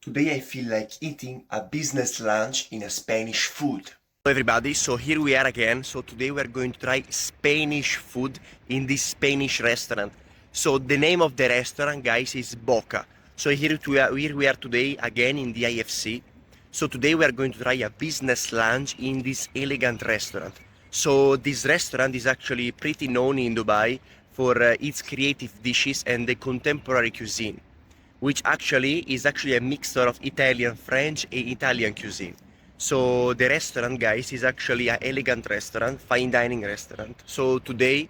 Today I feel like eating a business lunch in a Spanish food. Hello everybody, so here we are again. So today we are going to try Spanish food in this Spanish restaurant. So the name of the restaurant, guys, is Boca. So here we are today again in the DIFC. So today we are going to try a business lunch in this elegant restaurant. So this restaurant is actually pretty known in Dubai for its creative dishes and the contemporary cuisine, which actually is a mixture of Italian, French and Italian cuisine. So the restaurant, guys, is actually an elegant restaurant, fine dining restaurant. So today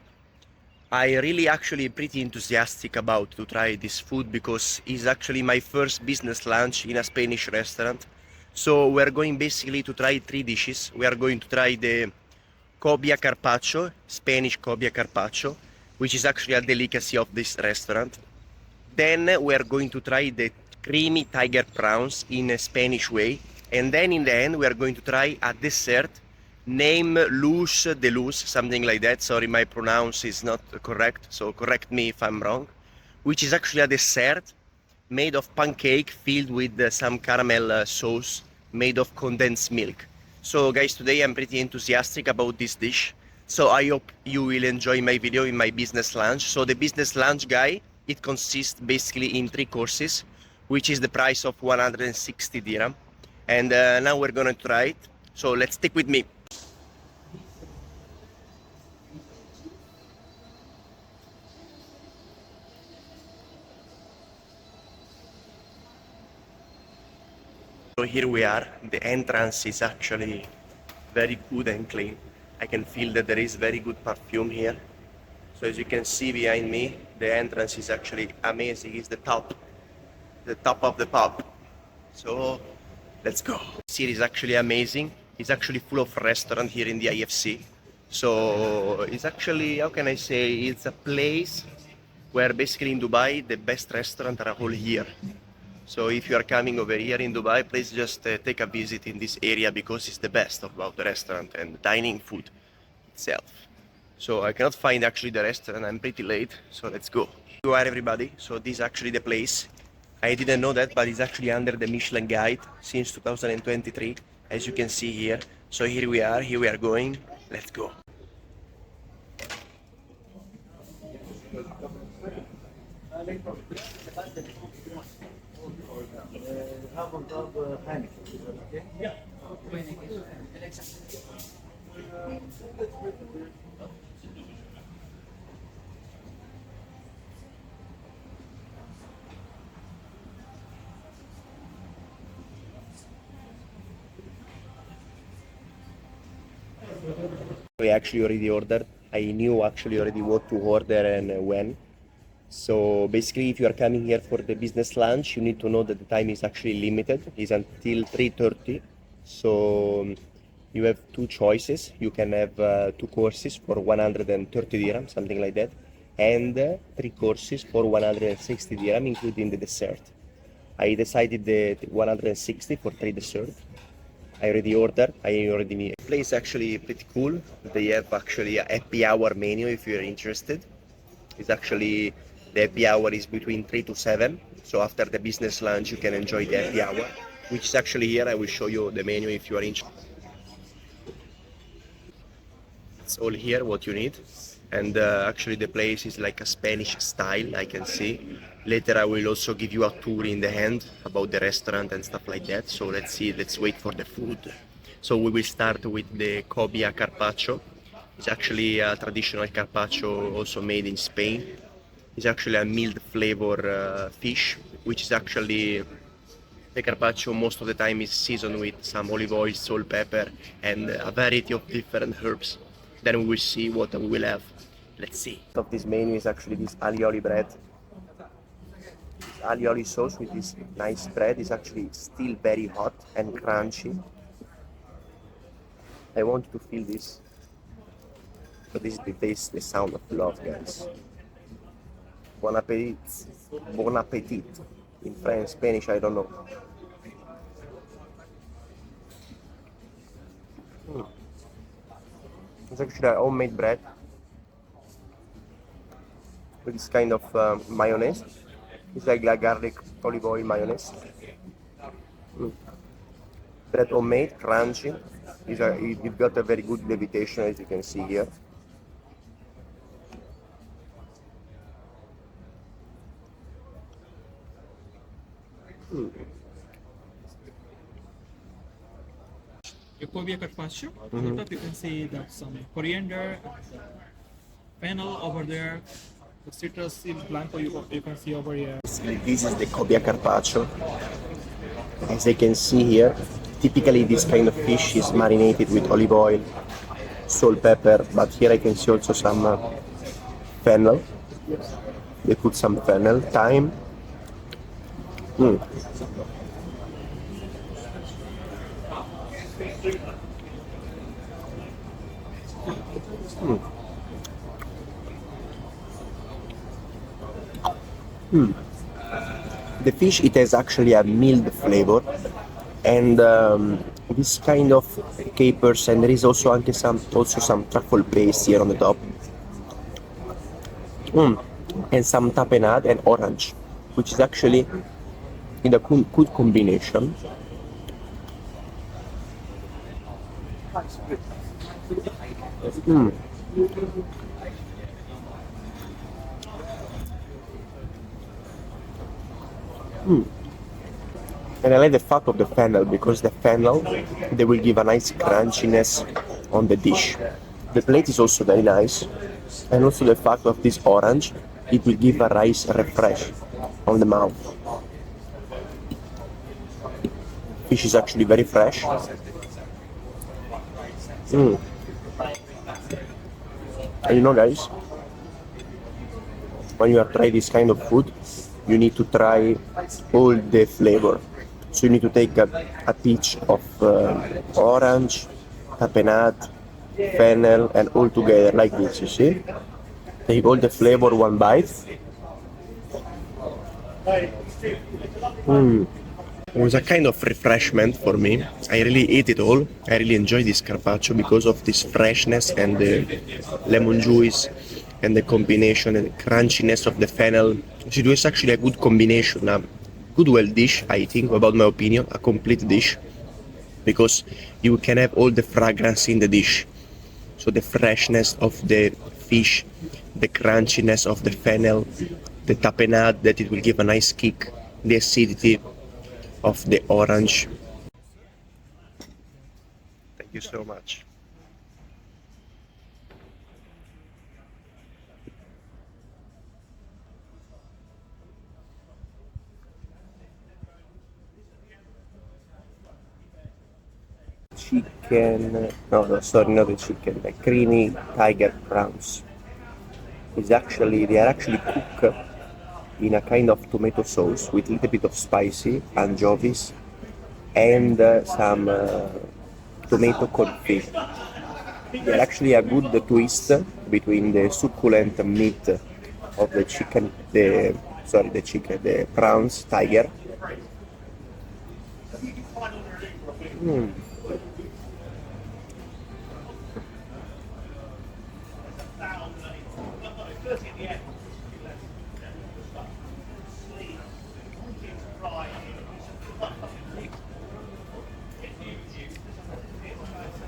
I really actually pretty enthusiastic about to try this food because it's actually my first business lunch in a Spanish restaurant. So we're going basically to try three dishes. We are going to try the cobia carpaccio, Spanish cobia carpaccio, which is actually a delicacy of this restaurant. Then we are going to try the creamy tiger prawns in a Spanish way. And then in the end, we are going to try a dessert named Luz de Luz, something like that. Sorry, my pronounce is not correct, so correct me if I'm wrong. Which is actually a dessert made of pancake filled with some caramel sauce made of condensed milk. So guys, today I'm pretty enthusiastic about this dish. So I hope you will enjoy my video in my business lunch. So the business lunch, guy, it consists basically in three courses, which is the price of 160 dirham. And now we're gonna try it. So let's stick with me. So here we are. The entrance is actually very good and clean. I can feel that there is very good perfume here. So as you can see behind me, the entrance is actually amazing. It's the top of the pub. So let's go. This here is actually amazing. It's actually full of restaurant here in the IFC. So it's actually, how can I say, it's a place where basically in Dubai the best restaurants are all here. So if you are coming over here in Dubai, please just take a visit in this area because it's the best about the restaurant and dining food itself. So I cannot find actually the restaurant, I'm pretty late, so let's go. Here you are everybody, so this is actually the place. I didn't know that, but it's actually under the Michelin Guide since 2023, as you can see here. So here we are going, let's go. We actually already ordered. I knew actually already what to order and when. So basically, if you are coming here for the business lunch, you need to know that the time is actually limited. It's until 3:30. So you have two choices. You can have two courses for 130 dirham, something like that, and three courses for 160 dirham, including the dessert. I decided the 160 for three desserts. I already ordered. The place actually pretty cool. They have actually a happy hour menu if you're interested. It's actually the happy hour is between 3 to 7. So after the business lunch, you can enjoy the happy hour, which is actually here. I will show you the menu if you are interested. It's all here what you need. And actually the place is like a Spanish style, I can see. Later I will also give you a tour in the end about the restaurant and stuff like that. So let's see, let's wait for the food. So we will start with the cobia carpaccio. It's actually a traditional carpaccio also made in Spain. It's actually a mild flavor fish, which is actually the carpaccio most of the time is seasoned with some olive oil, salt, pepper, and a variety of different herbs. Then we will see what we will have. Let's see. Of this menu is actually this alioli bread. This alioli sauce with this nice bread is actually still very hot and crunchy. I want you to feel this. So this is the taste, the sound of love, guys. Bon appetit. Bon appetit. In French, Spanish, I don't know. It's actually a homemade bread with this kind of mayonnaise. It's like garlic olive oil mayonnaise. Bread homemade, crunchy. You've got a very good levitation, as you can see here. Your cobia carpaccio. On the top you can see that some coriander, fennel over there. The citrus seeds blanco you can see over here. This is the cobia carpaccio. As you can see here, typically this kind of fish is marinated with olive oil, salt, pepper, but here I can see also some fennel. They put some fennel, thyme. The fish, it has actually a mild flavor, and this kind of capers, and there is also some truffle paste here on the top, and some tapenade and orange, which is actually in a good combination. And I like the fact of the fennel, because the fennel, they will give a nice crunchiness on the dish. The plate is also very nice, and also the fact of this orange, it will give a nice refresh on the mouth. Fish is actually very fresh. And you know, guys, when you are trying this kind of food, you need to try all the flavor. So you need to take a pinch of orange, tapenade, fennel, and all together like this, you see? Take all the flavor one bite. It was a kind of refreshment for me. I really ate it all. I really enjoyed this carpaccio because of this freshness and the lemon juice and the combination and the crunchiness of the fennel. So it was actually a good combination, a good well dish, I think, about my opinion, a complete dish, because you can have all the fragrance in the dish. So the freshness of the fish, the crunchiness of the fennel, the tapenade that it will give a nice kick, the acidity of the orange. Thank you so much. Chicken, no, sorry, not the chicken, the creamy tiger prawns. They are actually cooked in a kind of tomato sauce with a little bit of spicy, anchovies, and some tomato confit. They're actually a good twist between the succulent meat of the chicken, the prawns, tiger.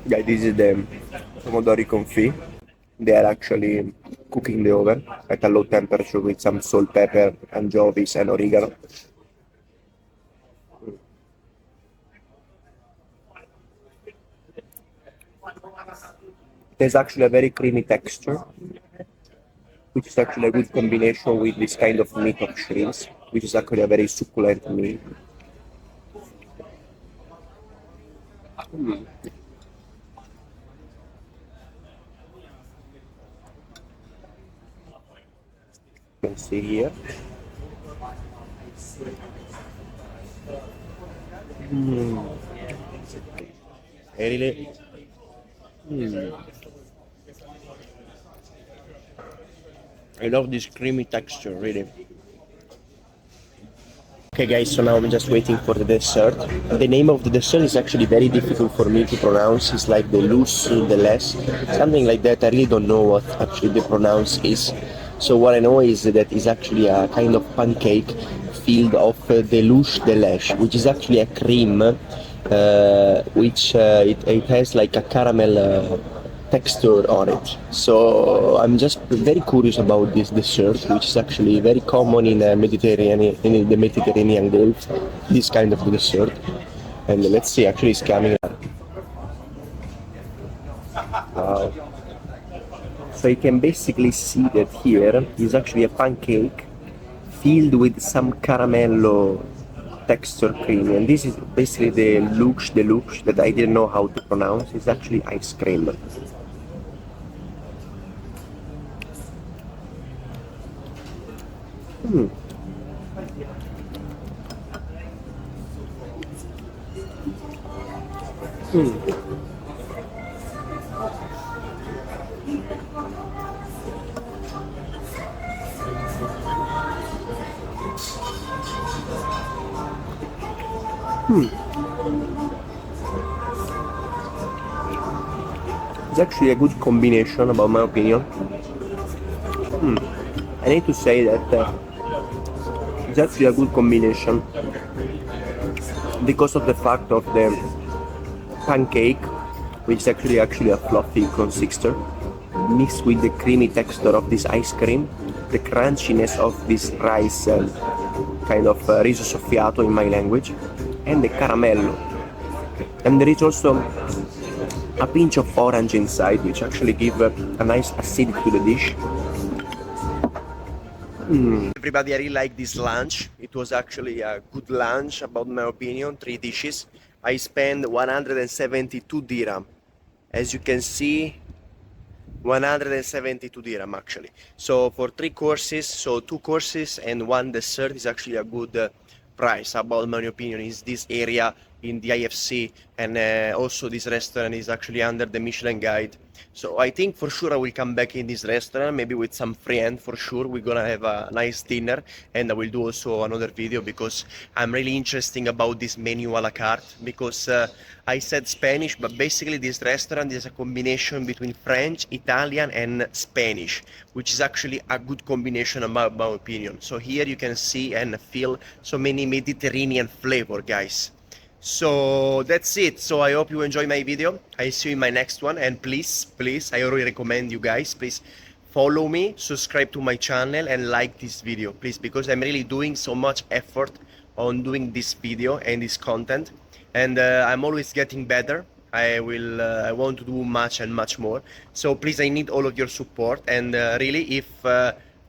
Yeah, this is the pomodori confit. They are actually cooking the oven at a low temperature with some salt, pepper, anchovies, and oregano. There's actually a very creamy texture, which is actually a good combination with this kind of meat of shrimps, which is actually a very succulent meat. You can see here. Really. I love this creamy texture, really. Okay guys, so now I'm just waiting for the dessert. The name of the dessert is actually very difficult for me to pronounce. It's like the loose, the less, something like that. I really don't know what actually the pronounce is. So what I know is that it's actually a kind of pancake filled of deluge de lèche, which is actually a cream which it has like a caramel texture on it. So I'm just very curious about this dessert, which is actually very common in the Mediterranean Gulf, this kind of dessert. And let's see, actually it's coming. Wow. So you can basically see that here is actually a pancake filled with some caramello texture cream, and this is basically the luxe deluxe that I didn't know how to pronounce. It's actually ice cream. Mm. Mm. It's actually a good combination, about my opinion. I need to say that it's actually a good combination because of the fact of the pancake, which is actually a fluffy consistor, mixed with the creamy texture of this ice cream, the crunchiness of this rice, kind of riso soffiato in my language, and the caramello. And there is also a pinch of orange inside, which actually give a nice acidity to the dish. Everybody, I really like this lunch. It was actually a good lunch, about my opinion, 3 dishes. I spent 172 dirham. As you can see, 172 dirham actually. So for 3 courses, so 2 courses and 1 dessert is actually a good price, about my opinion. Is this area in the DIFC, and also this restaurant is actually under the Michelin guide. So I think for sure I will come back in this restaurant, maybe with some friend. For sure we're gonna have a nice dinner, and I will do also another video because I'm really interested about this menu a la carte, because I said Spanish, but basically this restaurant is a combination between French, Italian and Spanish, which is actually a good combination in my opinion. So here you can see and feel so many Mediterranean flavor, guys. So that's it. So I hope you enjoy my video. I see you in my next one, and please, I really recommend you guys, please follow me, subscribe to my channel, and like this video, please, because I'm really doing so much effort on doing this video and this content, and I'm always getting better. I want to do much and much more. So please, I need all of your support, and really, if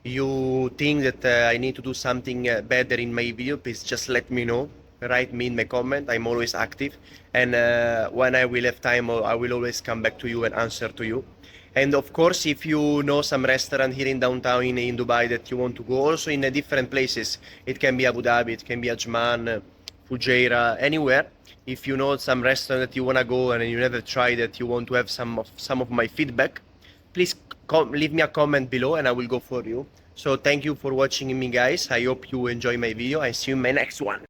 you think that I need to do something better in my video, please just let me know. Write me in my comment. I'm always active, and when I will have time, I will always come back to you and answer to you. And of course, if you know some restaurant here in downtown in Dubai that you want to go, also in different places, it can be Abu Dhabi, it can be Ajman, Fujairah, anywhere. If you know some restaurant that you want to go and you never tried it, you want to have some of my feedback, please leave me a comment below and I will go for you. So thank you for watching me, guys. I hope you enjoy my video. I see you in my next one.